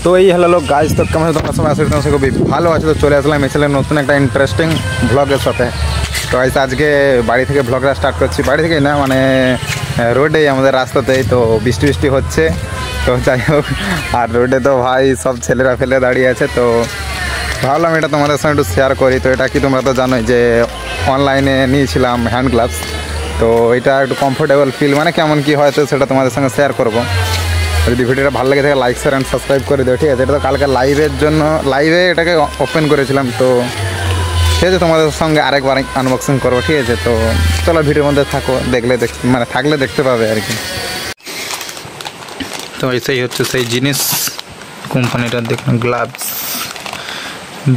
তো এই হ্যালো লোক গাইজ, তো কেমন আছে তোমরা সবাই? আসলে তোমার খুবই ভালো আছে। তো চলে আসলাম এসেছিলাম নতুন একটা ইন্টারেস্টিং ব্লগের সাথে। তো গাইজ আজকে বাড়ি থেকে ব্লগটা স্টার্ট করছি, বাড়ি থেকেই না মানে রোডেই, আমাদের রাস্তাতেই। তো বৃষ্টি বৃষ্টি হচ্ছে, তো যাই হোক। আর রোডে তো ভাই সব ছেলেরা ফেলে দাঁড়িয়ে আছে, তো ভাবলাম এটা তোমাদের সঙ্গে একটু শেয়ার করি। তো এটা কি তোমরা তো জানোই যে অনলাইনে নিয়েছিলাম হ্যান্ড গ্লাভস। তো এটা একটু কমফোর্টেবল ফিল মানে কেমন কী হয়, তো সেটা তোমাদের সঙ্গে শেয়ার করবো। যদি ভিডিওটা ভালো লাগে থাকে লাইক শেয়ার অ্যান্ড সাবস্ক্রাইব করে দেবো, ঠিক আছে? এটা তো কালকে লাইভের জন্য লাইভে এটাকে ওপেন করেছিলাম, তো ঠিক আছে তোমাদের সঙ্গে আরেকবার আনবক্সিং করবো, ঠিক আছে? তো চলো ভিডিওর মধ্যে থাকো, দেখলে মানে থাকলে দেখতে পাবে আর কি। তো এসেই হচ্ছে সেই জিনিস, কোম্পানিটার দেখুন গ্লাভস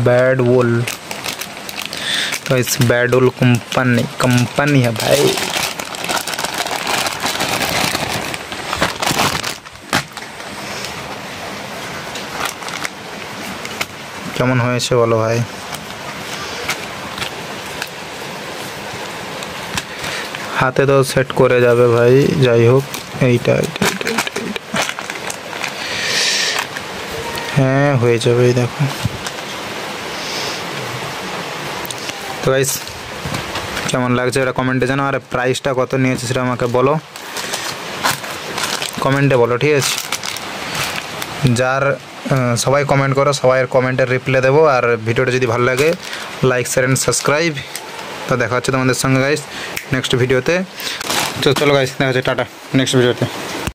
बैड वोल। तो इस बैड वोल कंपनी है भाई। কেমন হয়েছে বলো ভাই? হাতে তো সেট করে যাবে ভাই। যাই হোক, এইটা হ্যাঁ হয়ে যাবে, এই দেখো। তো গাইস কেমন লাগছে এটা কমেন্টে জানো, আর প্রাইসটা কত নিয়েছে সেটা আমাকে বলো, কমেন্টে বলো, ঠিক আছে? যার সবাই কমেন্ট করো, সবাইয়ের কমেন্টের রিপ্লাই দেবো। আর ভিডিওটা যদি ভালো লাগে লাইক শেয়ার অ্যান্ড সাবস্ক্রাইব। তো দেখা হচ্ছে তোমাদের সঙ্গে গাইস নেক্সট ভিডিওতে। তো চলো গাইস, দেখা হচ্ছে, টাটা নেক্সট ভিডিওতে।